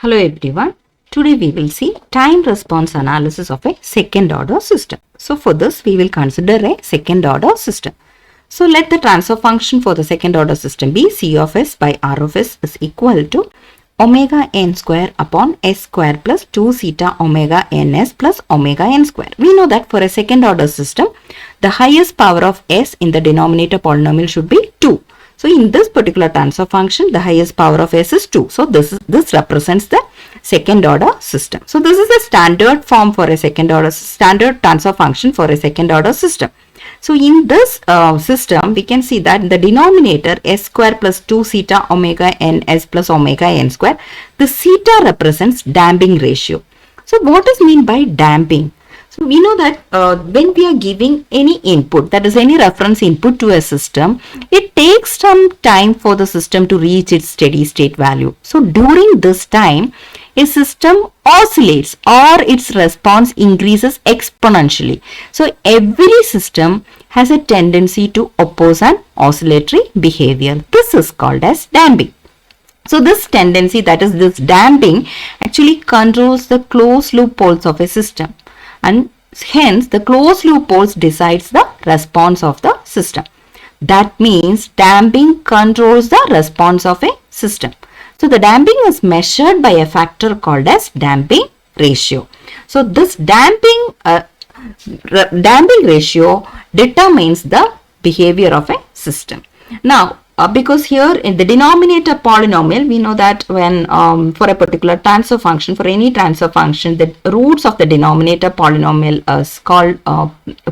Hello everyone. Today we will see time response analysis of a second order system. So for this we will consider a second order system. So let the transfer function for the second order system be C of s by R of s is equal to omega n square upon s square plus 2 zeta omega ns plus omega n square. We know that for a second order system, the highest power of s in the denominator polynomial should be 2. So in this particular transfer function, the highest power of s is 2. So this represents the second order system. So this is a standard form for a standard transfer function for a second order system. So in this system, we can see that in the denominator s square plus 2 zeta omega n s plus omega n square, the zeta represents damping ratio. So what is meant by damping? So we know that when we are giving any input, that is any reference input to a system, it takes some time for the system to reach its steady state value. So during this time, a system oscillates or its response increases exponentially. So every system has a tendency to oppose an oscillatory behavior. This is called as damping. So this tendency, that is this damping, actually controls the closed loop poles of a system. And hence the closed loop poles decides the response of the system. That means damping controls the response of a system. So the damping is measured by a factor called as damping ratio. So this damping ratio determines the behavior of a system. Now because here in the denominator polynomial, we know that when for a particular transfer function, for any transfer function, the roots of the denominator polynomial is called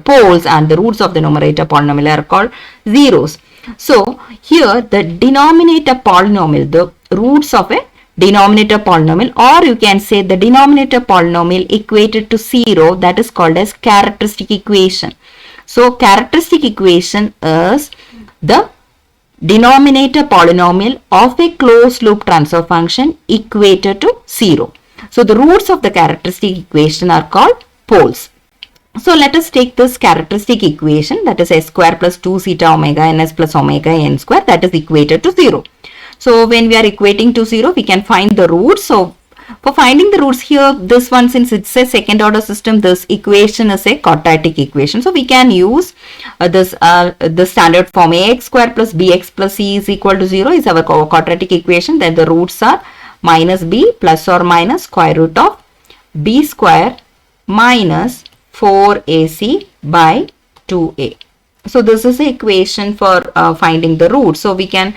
poles and the roots of the numerator polynomial are called zeros. So here the denominator polynomial, the roots of a denominator polynomial, or you can say the denominator polynomial equated to 0, that is called as characteristic equation. So characteristic equation is the denominator polynomial of a closed loop transfer function equated to 0. So the roots of the characteristic equation are called poles. So let us take this characteristic equation, that is s square plus 2 zeta omega ns plus omega n square, that is equated to 0. So when we are equating to 0, we can find the roots. So for finding the roots here, this one, since it's a second order system, this equation is a quadratic equation. So we can use the standard form ax square plus bx plus c is equal to 0 is our quadratic equation. Then the roots are minus b plus or minus square root of b square minus 4ac by 2a. So this is the equation for finding the roots. So we can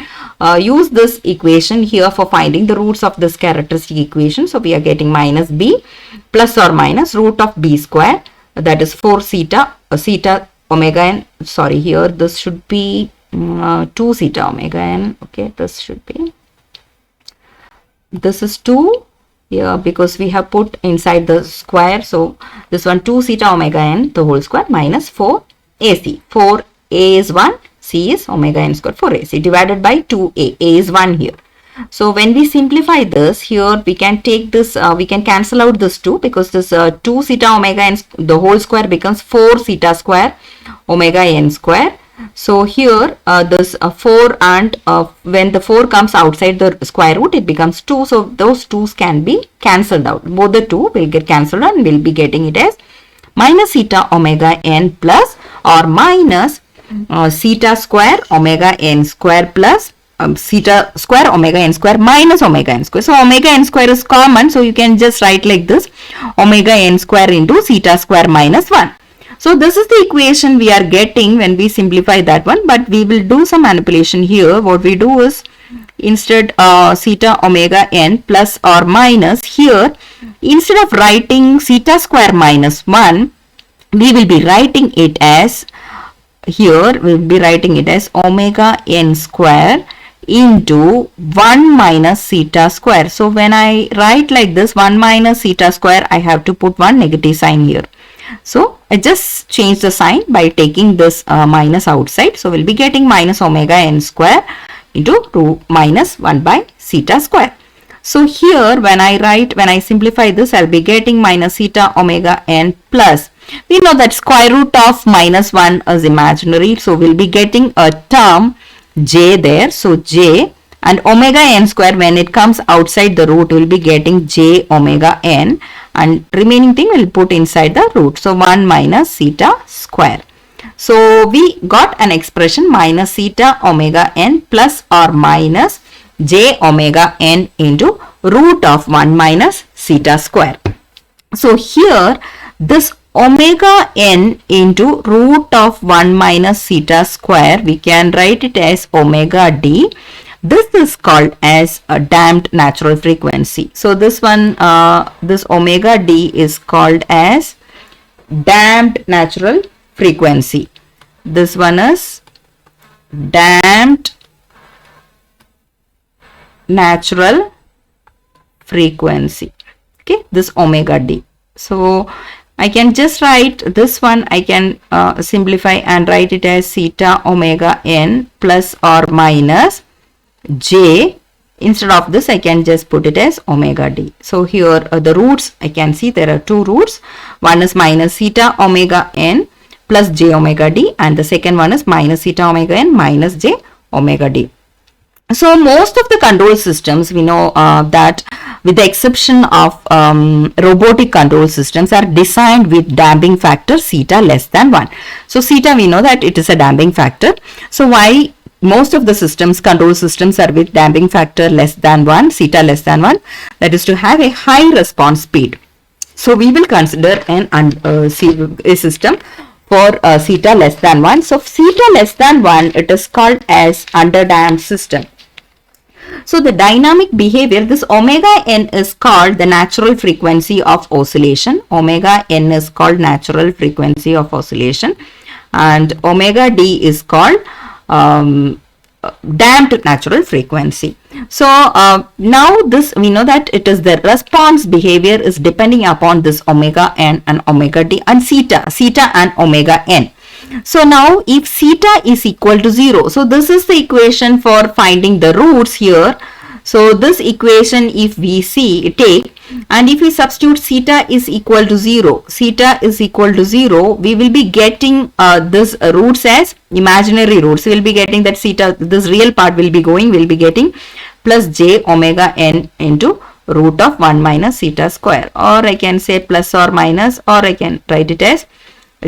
use this equation here for finding the roots of this characteristic equation. So we are getting minus b plus or minus root of b square, that is 4 zeta omega n. Sorry, here this should be 2 zeta omega n. Okay, this should be, this is 2 here because we have put inside the square. So this one 2 zeta omega n the whole square minus 4 AC. 4a is 1, c is omega n square 4ac divided by 2a. A is 1 here. So when we simplify this, here we can take this, we can cancel out this 2 because this 2 zeta omega n the whole square becomes 4 zeta square omega n square. So here this 4 and when the 4 comes outside the square root, it becomes 2. So those 2's can be cancelled out. Both the 2 will get cancelled and we'll be getting it as minus zeta omega n plus or minus zeta square omega n square plus zeta square omega n square minus omega n square. So omega n square is common, so you can just write like this, omega n square into zeta square minus 1. So this is the equation we are getting when we simplify that one, but we will do some manipulation here. What we do is, instead zeta omega n plus or minus, here instead of writing zeta square minus 1, we will be writing it as, here we will be writing it as omega n square into 1 minus zeta square. So when I write like this 1 minus zeta square, I have to put one negative sign here. So I just change the sign by taking this minus outside. So we'll be getting minus omega n square into minus 1 by zeta square. So here when I simplify this, I'll be getting minus zeta omega n plus. We know that square root of minus 1 is imaginary. So we'll be getting a term j there. So j and omega n square, when it comes outside the root, we'll be getting j omega n, and remaining thing we'll put inside the root. So 1 minus theta square. So we got an expression minus theta omega n plus or minus j omega n into root of 1 minus theta square. So here this omega n into root of 1 minus theta square, we can write it as omega d. This is called as a damped natural frequency. So this one, this omega d is called as damped natural frequency. This one is damped natural frequency. Okay, this omega d. So I can just write this one, I can simplify and write it as theta omega n plus or minus j. Instead of this, I can just put it as omega d. So here the roots, I can see there are two roots. One is minus theta omega n plus j omega d, and the second one is minus theta omega n minus j omega d. So most of the control systems, we know that with the exception of robotic control systems, are designed with damping factor theta less than 1. So theta, we know that it is a damping factor. So why most of the systems, control systems, are with damping factor less than 1, theta less than 1? That is to have a high response speed. So we will consider a system for theta less than 1. So theta less than 1, it is called as underdamped system. So the dynamic behavior, this omega n is called the natural frequency of oscillation. Omega n is called natural frequency of oscillation, and omega d is called damped natural frequency. So now this, we know that it is the response behavior is depending upon this omega n and omega d and theta and omega n. So now if theta is equal to 0, so this is the equation for finding the roots here. So this equation, if we take, and if we substitute theta is equal to 0, we will be getting this roots as imaginary roots. We will be getting that theta, this real part will be going, we will be getting plus j omega n into root of 1 minus theta square, or I can say plus or minus, or I can write it as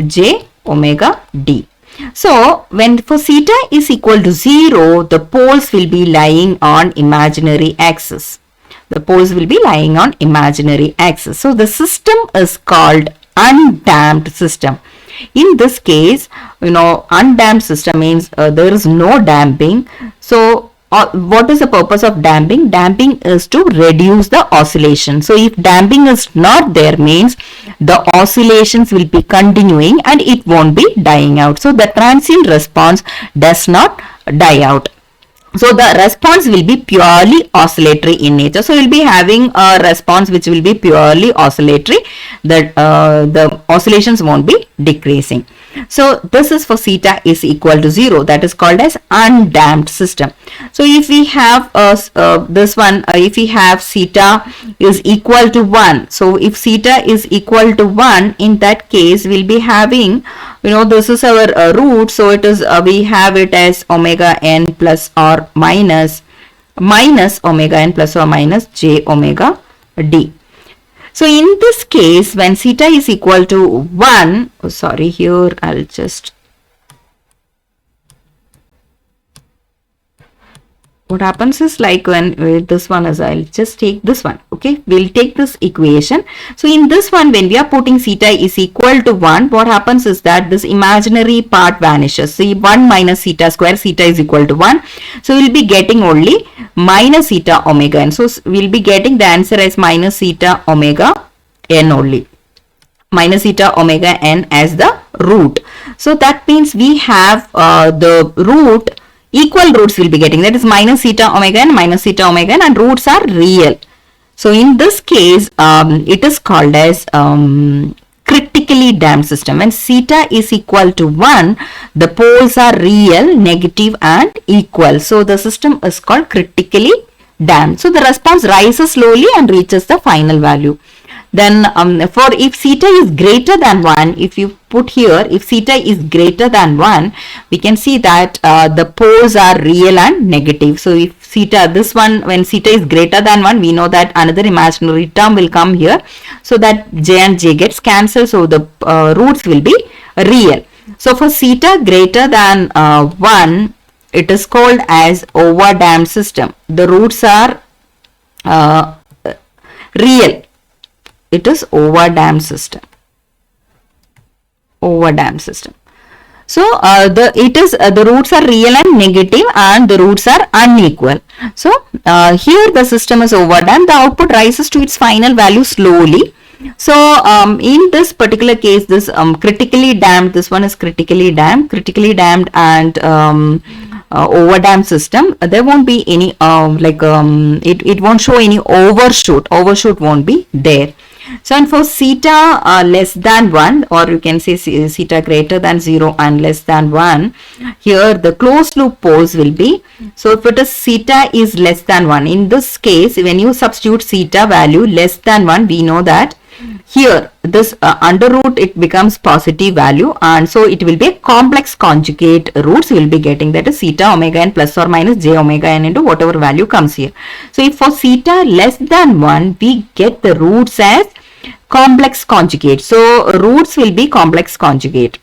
j omega d. So when for theta is equal to 0, the poles will be lying on imaginary axis. The poles will be lying on imaginary axis. So the system is called undamped system. In this case, undamped system means there is no damping. So what is the purpose of damping? Damping is to reduce the oscillation. So if damping is not there, means the oscillations will be continuing and it won't be dying out. So the transient response does not die out. So the response will be purely oscillatory in nature. So we'll be having a response which will be purely oscillatory. The oscillations won't be decreasing. So this is for theta is equal to 0. That is called as undamped system. So if we have this one, if we have theta is equal to 1. So if theta is equal to 1, in that case we'll be having, this is our root. So it is we have it as omega n plus or minus omega n plus or minus j omega d. So in this case, when theta is equal to 1, here I'll just, what happens is like when this one is, I'll just take this one, okay, we'll take this equation. So in this one, when we are putting theta is equal to 1, what happens is that this imaginary part vanishes. See, 1 minus theta square, theta is equal to 1. So we'll be getting only minus theta omega n. So we'll be getting the answer as minus theta omega n only. Minus theta omega n as the root. So that means we have the root, equal roots will be getting, that is minus theta omega n, and roots are real. So in this case, it is called as critically damped system. When theta is equal to 1, the poles are real, negative and equal. So the system is called critically damped. So the response rises slowly and reaches the final value. Then for if theta is greater than 1, if you put here, if theta is greater than 1, we can see that the poles are real and negative. So if theta, this one, when theta is greater than 1, we know that another imaginary term will come here. So that j and j gets cancelled. So the roots will be real. So for theta greater than 1, it is called as overdamped system. The roots are real. It is overdamped system. Overdamped system. So the roots are real and negative, and the roots are unequal. So here the system is overdamped. The output rises to its final value slowly. So in this particular case, this critically damped, this one is critically damped and overdamped system. There won't be any it won't show any overshoot. Overshoot won't be there. So and for theta less than 1, or you can say theta greater than 0 and less than 1, here the closed loop pose will be, so if it is theta is less than 1, in this case when you substitute theta value less than 1, we know that here this under root it becomes positive value, and so it will be a complex conjugate roots we will be getting, that is theta omega n plus or minus j omega n into whatever value comes here. So if for theta less than 1, we get the roots as complex conjugate. So roots will be complex conjugate,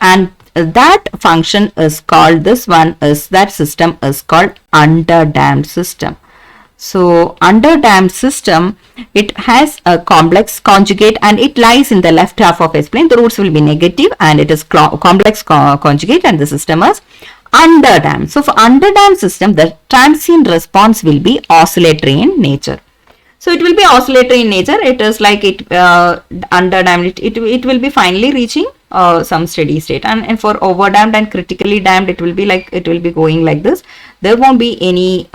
and that function is called, this one is, that system is called underdamped system. So underdamped system, it has a complex conjugate and it lies in the left half of S plane. The roots will be negative and it is complex conjugate, and the system is underdamped. So for underdamped system, the transient response will be oscillatory in nature. So it will be oscillatory in nature. It is like it underdamped. It will be finally reaching some steady state. And for overdamped and critically damped, it will be like, it will be going like this. There won't be any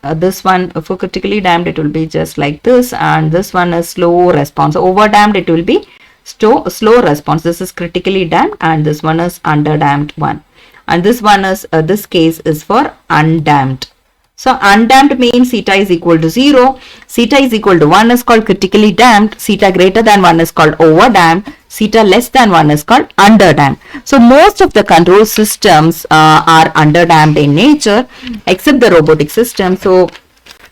this one. For critically damped, it will be just like this, and this one is slow response. Overdamped, it will be slow response. This is critically damped, and this one is underdamped one. And this one is this case is for undamped. So undamped means theta is equal to 0, theta is equal to 1 is called critically damped, theta greater than 1 is called overdamped, theta less than 1 is called underdamped. So most of the control systems are underdamped in nature, except the robotic system. So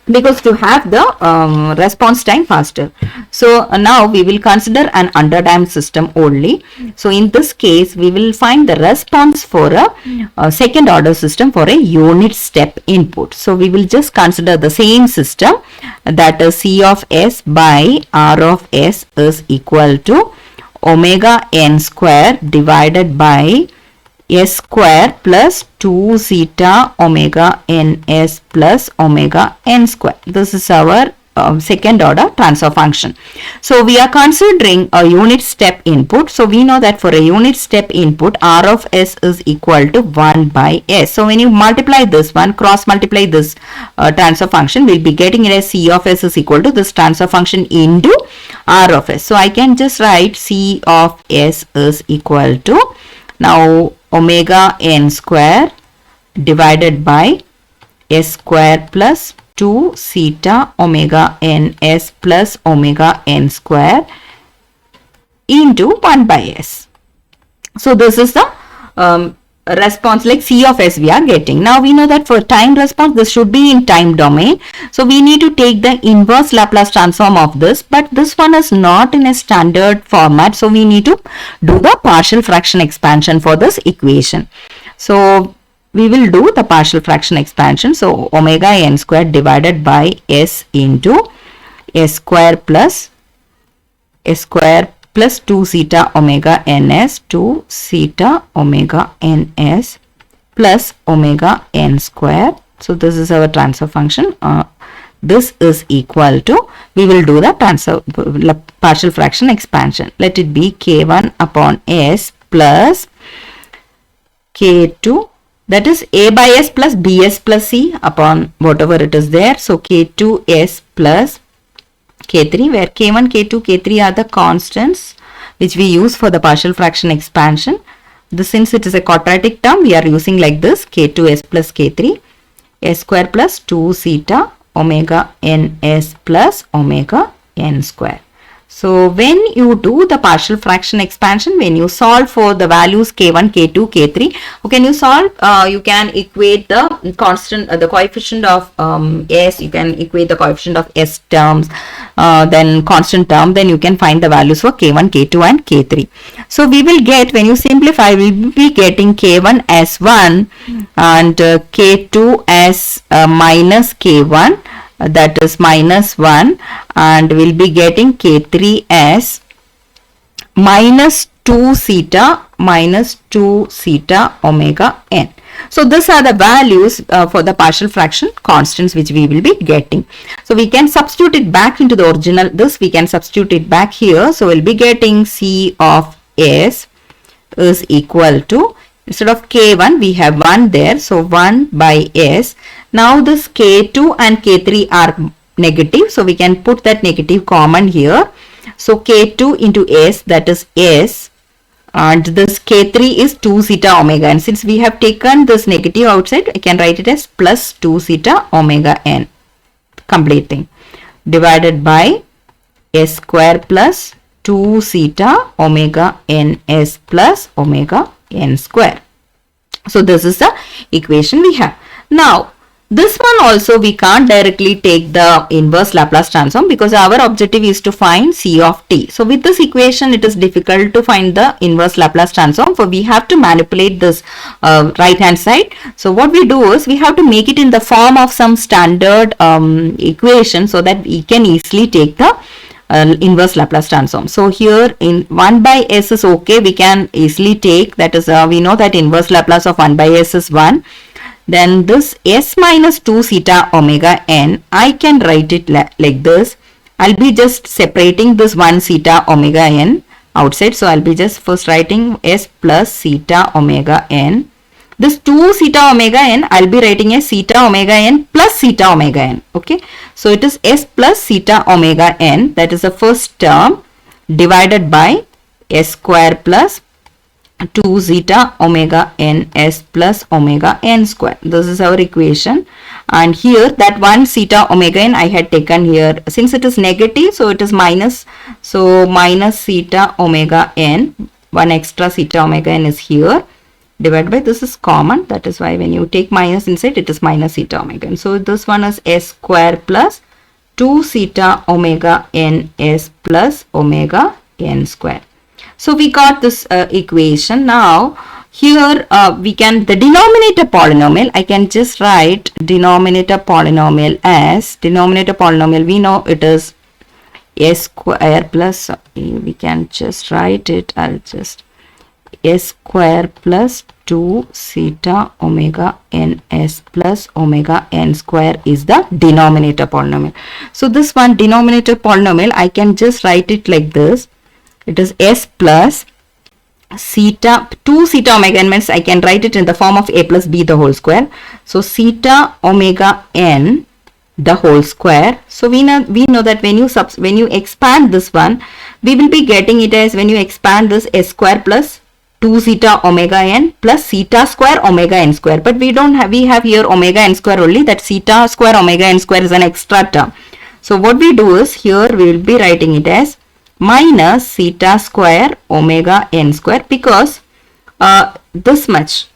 because to have the response time faster. So now we will consider an underdamped system only. So in this case, we will find the response for a second order system for a unit step input. So we will just consider the same system, that is C of S by R of S is equal to omega n square divided by S square plus 2 zeta omega ns plus omega n square. This is our second order transfer function. So we are considering a unit step input. So we know that for a unit step input, R of S is equal to 1 by S. So when you multiply this one, cross multiply this transfer function, we'll be getting it as C of S is equal to this transfer function into R of S. So I can just write C of S is equal to, now, omega n square divided by S square plus 2 theta omega ns plus omega n square into 1 by S. So this is the response, like C of S we are getting. Now we know that for time response, this should be in time domain. So we need to take the inverse Laplace transform of this, but this one is not in a standard format. So we need to do the partial fraction expansion for this equation. So we will do the partial fraction expansion. So omega n square divided by S into S square plus 2 theta omega ns 2 theta omega ns plus omega n square. So this is our transfer function. This is equal to, we will do the partial fraction expansion. Let it be k1 upon s plus k2, that is a by s plus bs plus c upon whatever it is there. So k2s plus k3, where k1, k2, k3 are the constants which we use for the partial fraction expansion. Since it is a quadratic term, we are using like this, k2s plus k3, s square plus 2 theta omega ns plus omega n square. So when you do the partial fraction expansion, when you solve for the values k1, k2, k3, can you solve, you can equate the constant, the coefficient of s, you can equate the coefficient of s terms, then constant term, then you can find the values for k1, k2 and k3. So we will get, when you simplify, we will be getting k1 as 1 and k2 as minus k1. That is minus 1, and we'll be getting k3 as minus 2 theta omega n. So these are the values for the partial fraction constants which we will be getting. So we can substitute it back into the original, this we can substitute it back here. So we'll be getting C of S is equal to, instead of k1 we have 1 there, so 1 by s. Now this k2 and k3 are negative, so we can put that negative common here. So k2 into s, that is s, and this k3 is 2 theta omega, and since we have taken this negative outside, I can write it as plus 2 theta omega n, complete thing, divided by s square plus 2 theta omega n s plus omega n square. So this is the equation we have. Now this one also we can't directly take the inverse Laplace transform because our objective is to find C of t. So with this equation it is difficult to find the inverse Laplace transform, for we have to manipulate this right hand side. So what we do is we have to make it in the form of some standard equation so that we can easily take the inverse Laplace transform. So here in 1 by s is okay, we can easily take, that is we know that inverse Laplace of 1 by s is 1. Then this s minus 2 theta omega n, I can write it like this. I'll be just separating this 1 theta omega n outside. So I'll be just first writing s plus theta omega n. This 2 theta omega n, I'll be writing as theta omega n plus theta omega n. Okay. So it is s plus theta omega n, that is the first term, divided by s square plus 2 theta omega n s plus omega n square. This is our equation, and here that 1 theta omega n I had taken here, since it is negative, so it is minus, so minus theta omega n, 1 extra theta omega n is here, divided by, this is common, that is why when you take minus inside it is minus theta omega n. So this one is s square plus 2 theta omega n s plus omega n square. So we got this equation. Now here we can, the denominator polynomial, I can just write denominator polynomial as, denominator polynomial we know it is s square plus, we can just write it, I'll just s square plus 2 theta omega n s plus omega n square is the denominator polynomial. So this one denominator polynomial, I can just write it like this. It is s plus theta 2 theta omega n, means I can write it in the form of a plus b the whole square. So theta omega n the whole square. So we know that when you expand this one, we will be getting it as, when you expand this, s square plus 2 theta omega n plus theta square omega n square. But we don't have, we have here omega n square only, that theta square omega n square is an extra term. So what we do is, here we will be writing it as minus theta square omega n square, because this much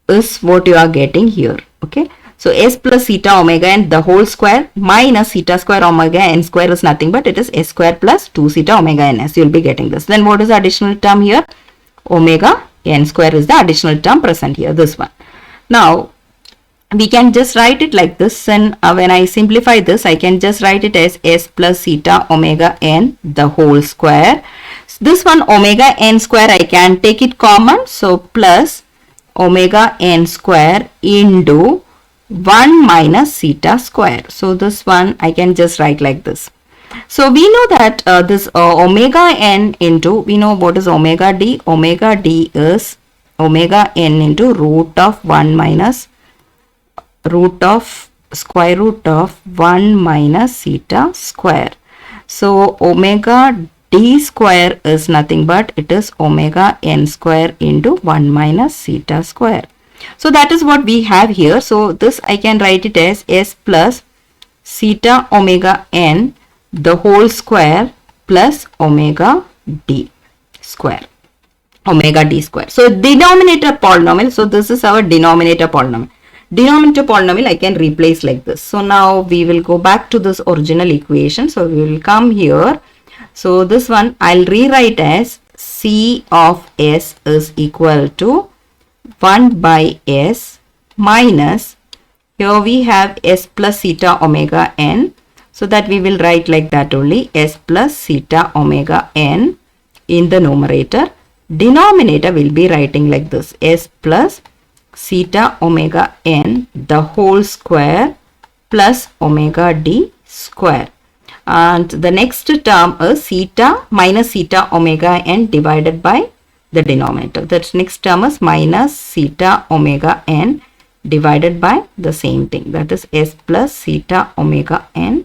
is what you are getting here. Okay. So s plus theta omega n the whole square minus theta square omega n square is nothing but it is s square plus 2 theta omega n s. You will be getting this. Then what is the additional term here? Omega n square is the additional term present here, this one. Now we can just write it like this, and when I simplify this, I can just write it as s plus theta omega n the whole square. This one omega n square, I can take it common, so plus omega n square into 1 minus theta square. So this one I can just write like this. So we know that this omega n into, we know what is omega d. Omega d is omega n into root of 1 minus root of square root of 1 minus theta square. So omega d square is nothing but it is omega n square into 1 minus theta square. So that is what we have here. So this I can write it as s plus theta omega n the whole square plus omega d square. Omega d square. So denominator polynomial. So this is our denominator polynomial. Denominator polynomial I can replace like this. So now we will go back to this original equation. So we will come here. So this one I'll rewrite as C of S is equal to 1 by S minus, here we have S plus theta omega n. So that we will write like that only, S plus theta omega n in the numerator. Denominator will be writing like this, S plus theta omega n the whole square plus omega d square. And the next term is theta minus theta omega n divided by the denominator. That next term is minus theta omega n divided by the same thing, that is S plus theta omega n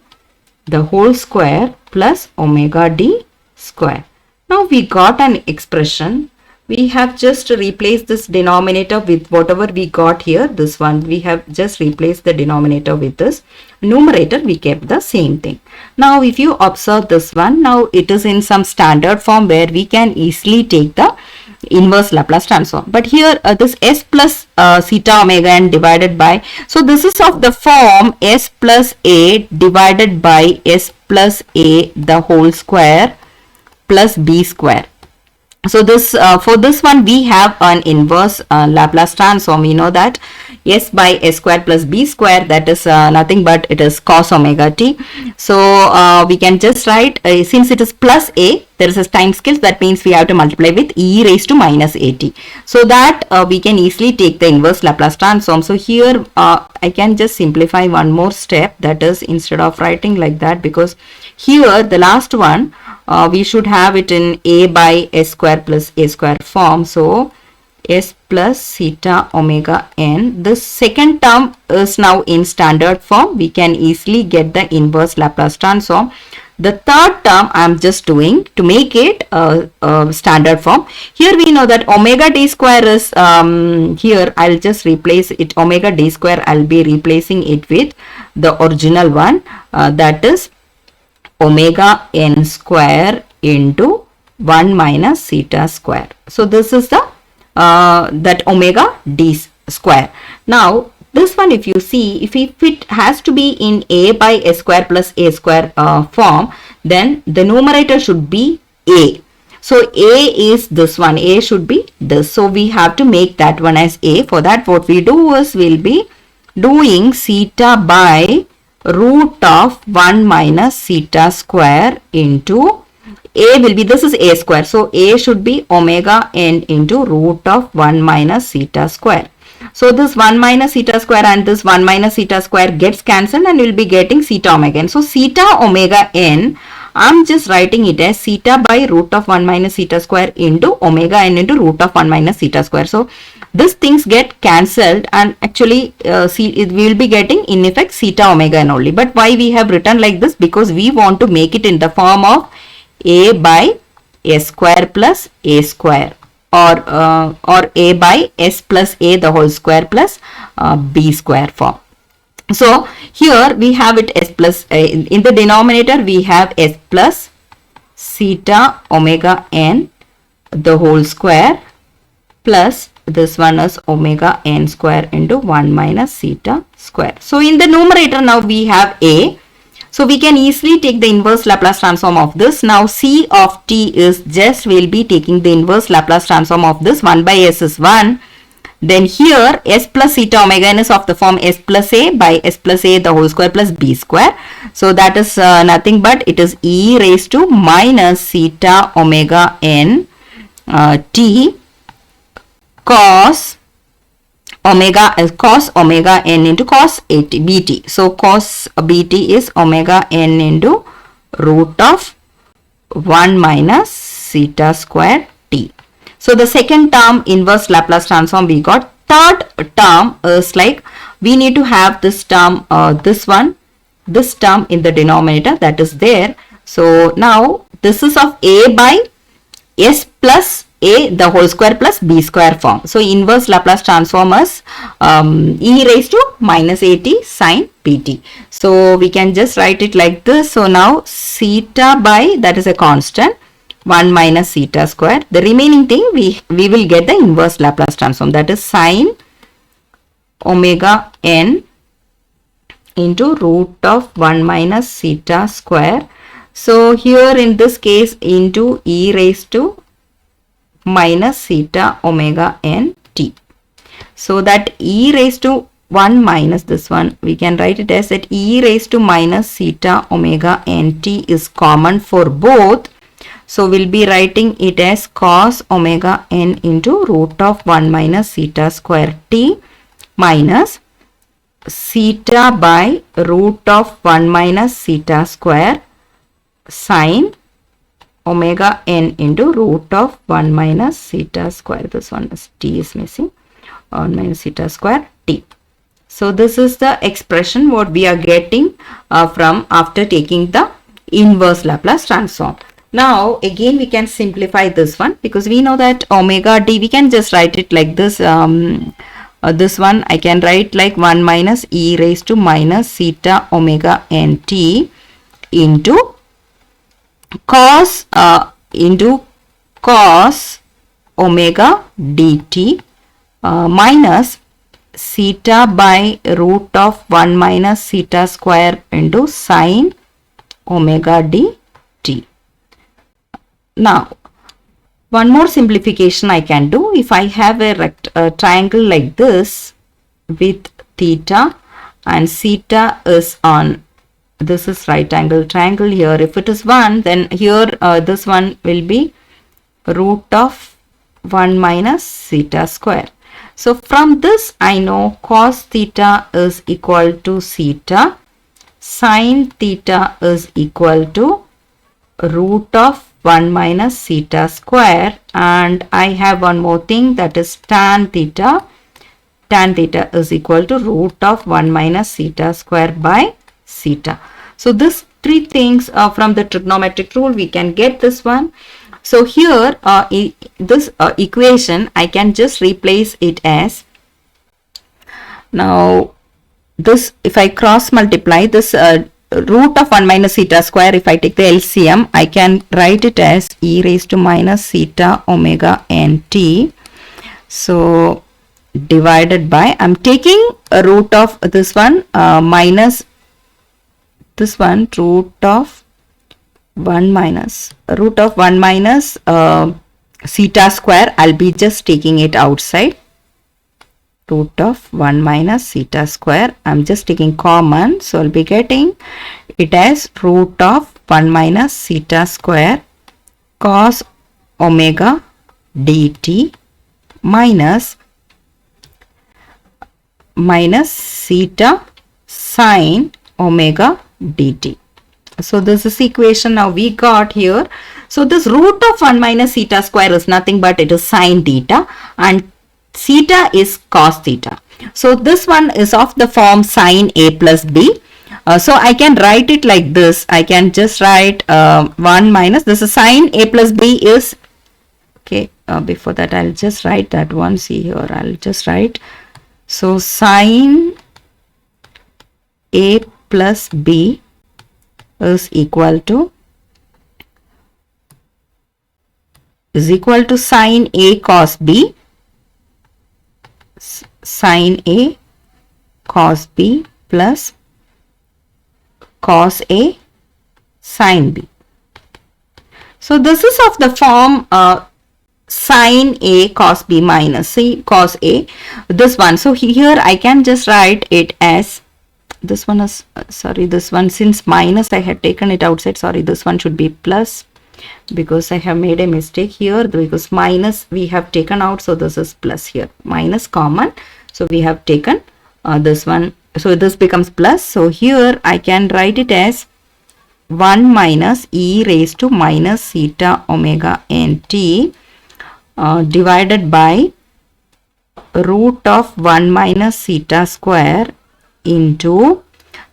the whole square plus omega d square. Now we got an expression. We have just replaced this denominator with whatever we got here. This one we have just replaced the denominator with this. Numerator we kept the same thing. Now if you observe this one, now it is in some standard form where we can easily take the inverse Laplace transform. But here this S plus theta omega n divided by, so this is of the form S plus a divided by S plus a the whole square plus b square. So this for this one we have an inverse Laplace transform. We know that S by S square plus b square, that is nothing but it is cos omega t. So we can just write since it is plus a, there is a time scale, that means we have to multiply with e raised to minus at. So that we can easily take the inverse Laplace transform. So here I can just simplify one more step, that is instead of writing like that, because here the last one we should have it in a by s square plus a square form. So S plus theta omega n. This second term is now in standard form. We can easily get the inverse Laplace transform. The third term I am just doing to make it standard form. Here we know that omega d square is here I'll just replace it, omega d square I'll be replacing it with the original one, that is omega n square into 1 minus theta square. So this is the that omega d square. Now this one if you see, if it has to be in a by s square plus a square form, then the numerator should be a. So a is this one, a should be this. So we have to make that one as a. For that what we do is we'll be doing theta by root of 1 minus theta square into a will be, this is a square. So a should be omega n into root of 1 minus theta square. So this 1 minus theta square and this 1 minus theta square gets cancelled and we'll be getting theta omega n. So theta omega n, I'm just writing it as theta by root of 1 minus theta square into omega n into root of 1 minus theta square. So these things get cancelled and actually we will be getting in effect theta omega n only. But why we have written like this? Because we want to make it in the form of a by s square plus a square, or a by s plus a the whole square plus b square form. So here we have it s plus in the denominator we have s plus theta omega n the whole square plus this one is omega n square into 1 minus theta square. So in the numerator now we have a. So we can easily take the inverse Laplace transform of this. Now C of t is just, we'll be taking the inverse Laplace transform of this. 1 by s is 1. Then here s plus theta omega n is of the form s plus a by s plus a the whole square plus b square. So that is nothing but it is e raised to minus theta omega n t cos omega n into cos bt. So cos bt is omega n into root of 1 minus theta square t. So the second term inverse Laplace transform we got. Third term is like we need to have this term, this term in the denominator, that is there. So now this is of a by s plus a the whole square plus b square form. So inverse Laplace transform is e raised to minus at sine pt. So we can just write it like this. So now theta by, that is a constant, 1 minus theta square. The remaining thing we will get the inverse Laplace transform, that is sine omega n into root of 1 minus theta square. So here in this case into e raised to minus theta omega n t. So that e raised to 1 minus this one, we can write it as that e raised to minus theta omega n t is common for both. So we'll be writing it as cos omega n into root of 1 minus theta square t minus theta by root of 1 minus theta square sine omega n into root of 1 minus theta square. This one is t is missing. 1 minus theta square t. So this is the expression what we are getting from after taking the inverse Laplace transform. Now again we can simplify this one, because we know that omega d, we can just write it like this. This one I can write like 1 minus e raised to minus theta omega n t into cos omega dt minus theta by root of 1 minus theta square into sine omega dt. Now one more simplification I can do. If I have a triangle like this with theta and theta is on, this is right angle triangle here. If it is 1, then here this one will be root of 1 minus theta square. So from this I know cos theta is equal to theta, sin theta is equal to root of 1 minus theta square, and I have one more thing, that is tan theta. Tan theta is equal to root of 1 minus theta square by theta. So this three things from the trigonometric rule we can get this one. So here this equation I can just replace it as, now this, if I cross multiply this root of 1 minus theta square, if I take the LCM, I can write it as e raised to minus theta omega n t. So divided by, I'm taking a root of this one minus this one, root of 1 minus theta square. I'll be just taking it outside. Root of 1 minus theta square, I'm just taking common, so I'll be getting it as root of 1 minus theta square cos omega dt minus theta sine omega dt. So this is equation now we got here. So this root of 1 minus theta square is nothing but it is sine theta, and theta is cos theta. So this one is of the form sine a plus b. So I can write it like this. I can just write 1 minus, this is sine a plus b is, okay, before that I'll just write that one. See here, I'll just write, so sine a plus b is equal to sine a cos b, sine a cos b plus cos a sine b. So this is of the form sine a cos b minus c cos a, this one. So here I can just write it as, this one is sorry, this one, since minus I had taken it outside, sorry, this one should be plus because I have made a mistake here, because minus we have taken out, so this is plus here, minus common, so we have taken this one, so this becomes plus. So here I can write it as 1 minus e raised to minus theta omega n t divided by root of 1 minus theta square into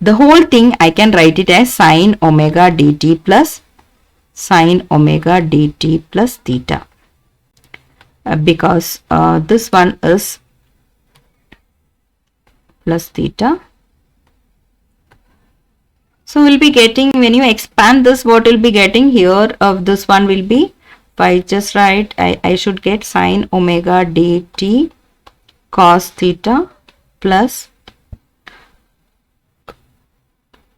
the whole thing. I can write it as sine omega dt plus theta. because this one is plus theta. So we'll be getting, when you expand this, what we'll be getting here of this one will be, if I just write, I should get sine omega dt cos theta plus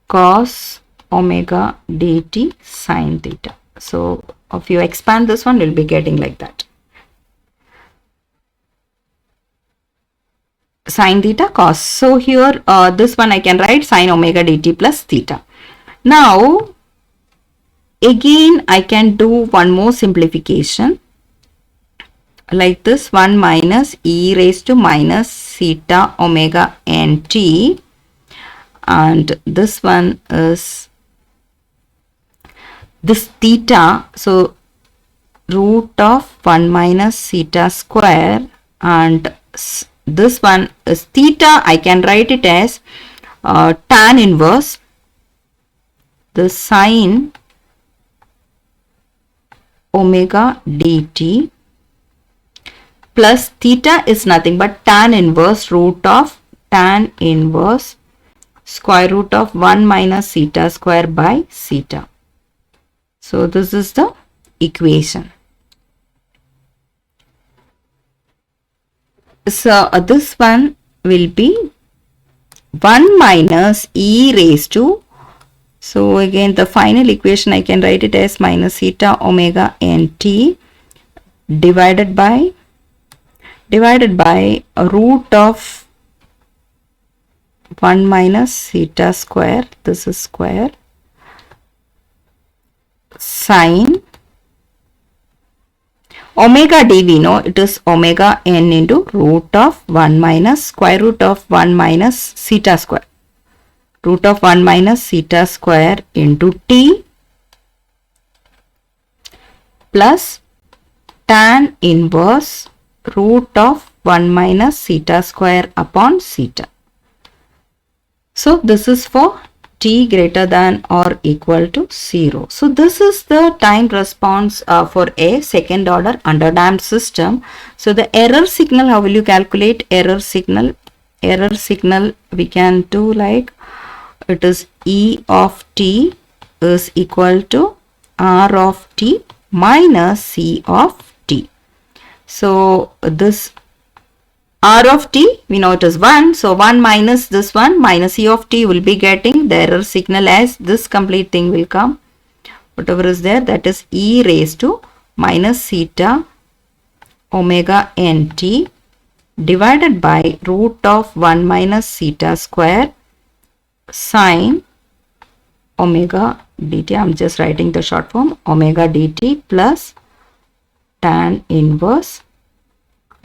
cos omega dt sine theta. So if you expand this one, we'll be getting like that. Sine theta cos. So here this one I can write sine omega dt plus theta. Now again I can do one more simplification like this, 1 minus e raised to minus theta omega nt, and this one is this theta, so root of 1 minus theta square, and this one is theta, I can write it as tan inverse the sine omega dt plus theta is nothing but tan inverse root of tan inverse square root of 1 minus theta square by theta. So this is the equation. So this one will be 1 minus e raised to, so again the final equation I can write it as minus theta omega nt divided by a root of 1 minus theta square, this is square, sine omega d, we know it is omega n into root of 1 minus square root of 1 minus theta square, root of 1 minus theta square into t plus tan inverse root of 1 minus theta square upon theta. So this is for t greater than or equal to 0. So this is the time response for a second order underdamped system. So the error signal, how will you calculate error signal? Error signal we can do like, it is E of t is equal to R of t minus C of t. So this R of t, we know it is 1. So 1 minus this one minus E of t will be getting the error signal as this complete thing will come. Whatever is there, that is E raised to minus theta omega nt divided by root of 1 minus theta square sine omega dt. I am just writing the short form omega dt plus tan inverse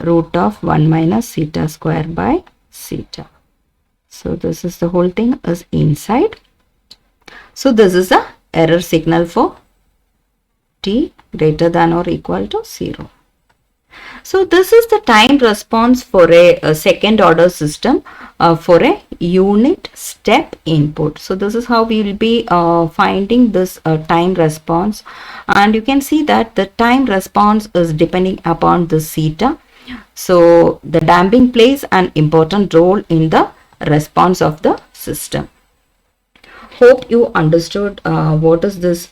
root of 1 minus theta square by theta. So this is the whole thing is inside. So this is the error signal for t greater than or equal to 0. So this is the time response for a second order system for a unit step input. So this is how we will be finding this time response, and you can see that the time response is depending upon the theta. So the damping plays an important role in the response of the system. Hope you understood what is this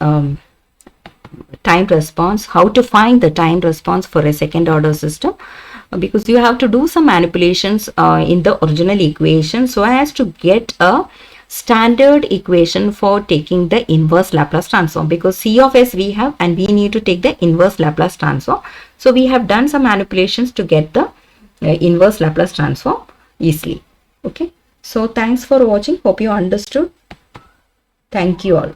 time response, how to find the time response for a second order system, because you have to do some manipulations in the original equation so as to get a standard equation for taking the inverse Laplace transform, because C of S we have and we need to take the inverse Laplace transform. So we have done some manipulations to get the inverse Laplace transform easily. Okay, so thanks for watching. Hope you understood. Thank you all.